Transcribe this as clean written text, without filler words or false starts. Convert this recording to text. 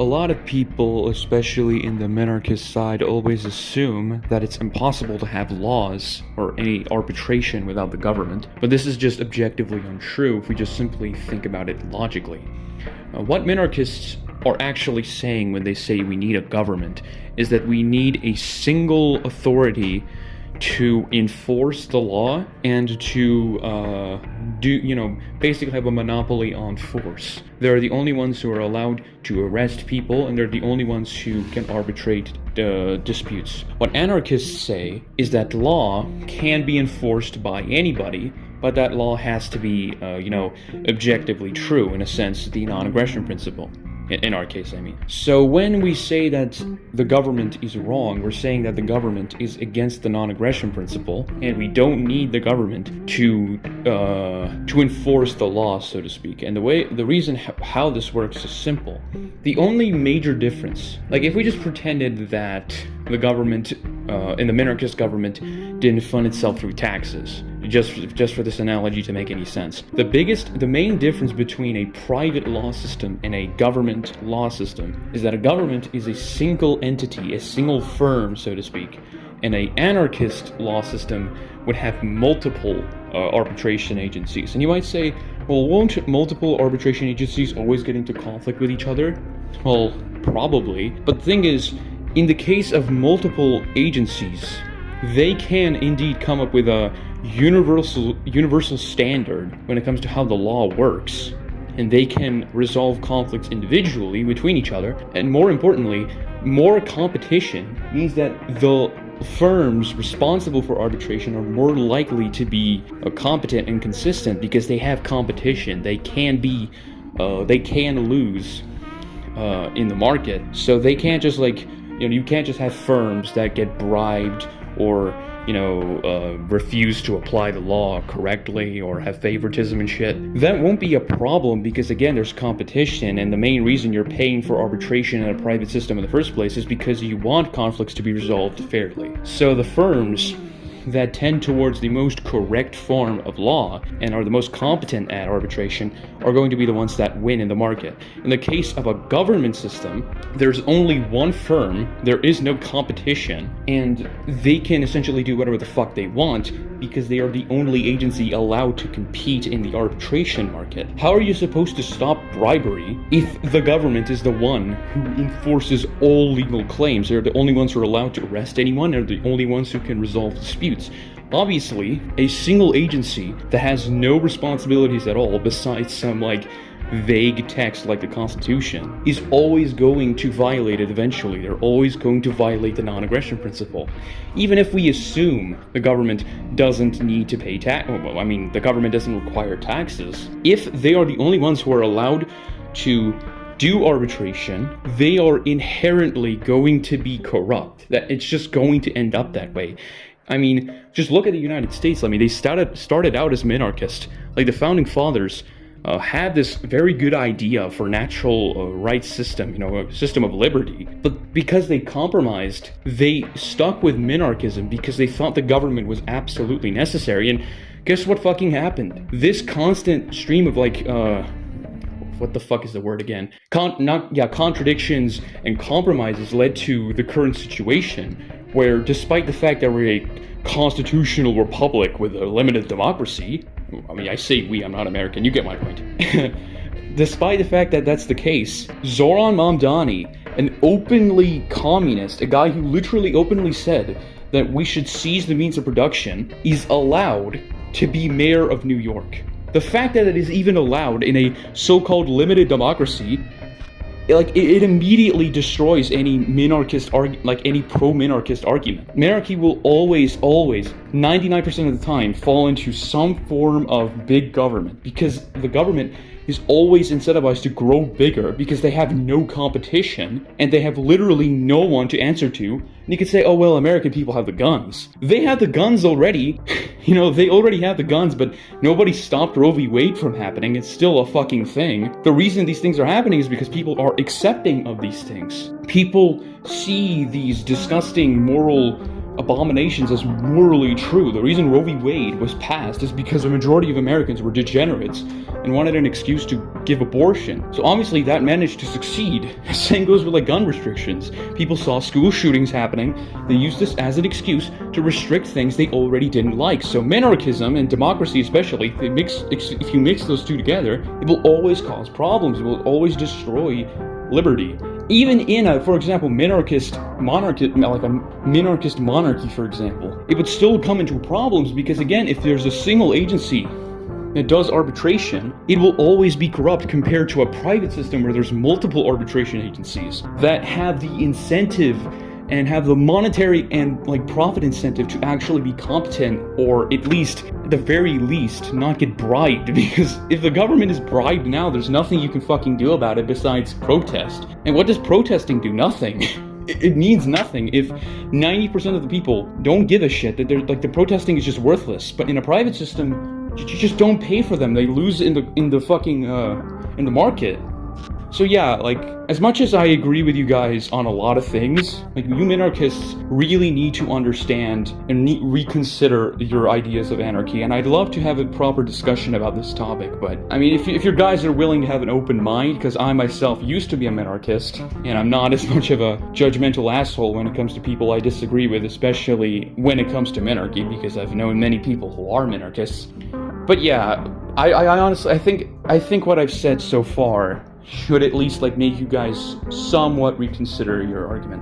A lot of people, especially in the minarchist side, always assume that it's impossible to have laws or any arbitration without the government, but this is just objectively untrue if we just simply think about it logically. What minarchists are actually saying when they say we need a government is that we need a single authority to enforce the law and to basically have a monopoly on force. They're the only ones who are allowed to arrest people, and they're the only ones who can arbitrate disputes. What anarchists say is that law can be enforced by anybody, but that law has to be, objectively true, in a sense, the non-aggression principle. In our case, I mean. So when we say that the government is wrong, we're saying that the government is against the non-aggression principle, and we don't need the government to enforce the law, so to speak. And the reason how this works is simple. The only major difference, like if we just pretended that the government, in the minarchist government, didn't fund itself through taxes, just for this analogy to make any sense. The main difference between a private law system and a government law system is that a government is a single entity, a single firm, so to speak, and an anarchist law system would have multiple arbitration agencies. And you might say, well, won't multiple arbitration agencies always get into conflict with each other? Well, probably. But the thing is, in the case of multiple agencies, they can indeed come up with a universal standard when it comes to how the law works, and they can resolve conflicts individually between each other. And more importantly, more competition means that the firms responsible for arbitration are more likely to be competent and consistent because they have competition. They can lose in the market, so they can't just you can't just have firms that get bribed or refuse to apply the law correctly or have favoritism and shit. That won't be a problem because, again, there's competition, and the main reason you're paying for arbitration in a private system in the first place is because you want conflicts to be resolved fairly. So the firms that tend towards the most correct form of law and are the most competent at arbitration are going to be the ones that win in the market. In the case of a government system, there's only one firm, there is no competition, and they can essentially do whatever the fuck they want because they are the only agency allowed to compete in the arbitration market. How are you supposed to stop bribery if the government is the one who enforces all legal claims? They're the only ones who are allowed to arrest anyone, they're the only ones who can resolve disputes. Obviously, a single agency that has no responsibilities at all besides some vague text like the Constitution is always going to violate it eventually. They're always going to violate the non-aggression principle. Even if we assume the government doesn't need to pay the government doesn't require taxes. If they are the only ones who are allowed to do arbitration, they are inherently going to be corrupt. That it's just going to end up that way. I mean, just look at the United States. I mean, they started out as minarchist. Like the founding fathers had this very good idea for natural rights system, a system of liberty. But because they compromised, they stuck with minarchism because they thought the government was absolutely necessary. And guess what fucking happened? This constant stream of what the fuck is the word again? Contradictions and compromises led to the current situation where, despite the fact that we're a constitutional republic with a limited democracy, I mean, I say we, I'm not American, you get my point. Despite the fact that that's the case, Zoran Mamdani, an openly communist, a guy who literally openly said that we should seize the means of production, is allowed to be mayor of New York. The fact that it is even allowed in a so-called limited democracy, it immediately destroys any any pro-minarchist argument. Minarchy will always, 99% of the time, fall into some form of big government because the government is always incentivized to grow bigger because they have no competition and they have literally no one to answer to. And you could say, oh well, American people have the guns. They have the guns already. They already have the guns, but nobody stopped Roe v. Wade from happening. It's still a fucking thing. The reason these things are happening is because people are accepting of these things. People see these disgusting moral abominations as morally true. The reason Roe v. Wade was passed is because a majority of Americans were degenerates and wanted an excuse to give abortion. So obviously that managed to succeed. Same goes with like gun restrictions. People saw school shootings happening. They used this as an excuse to restrict things they already didn't like. So minarchism and democracy especially, if you mix those two together, it will always cause problems. It will always destroy liberty. Even in a, for example, minarchist monarchy, like a minarchist monarchy, for example, it would still come into problems because, again, if there's a single agency that does arbitration, it will always be corrupt compared to a private system where there's multiple arbitration agencies that have the incentive and have the monetary and like profit incentive to actually be competent, or at least, at the very least, not get bribed. Because if the government is bribed now, there's nothing you can fucking do about it besides protest. And what does protesting do? Nothing. It means nothing if 90% of the people don't give a shit, that they're like, the protesting is just worthless. But in a private system, you just don't pay for them. They lose in the fucking in the market. So yeah, like, as much as I agree with you guys on a lot of things, like, you minarchists really need to understand and reconsider your ideas of anarchy, and I'd love to have a proper discussion about this topic. But I mean, if your guys are willing to have an open mind, because I myself used to be a minarchist, and I'm not as much of a judgmental asshole when it comes to people I disagree with, especially when it comes to minarchy, because I've known many people who are minarchists. But yeah, I honestly, I think what I've said so far should at least like make you guys somewhat reconsider your argument.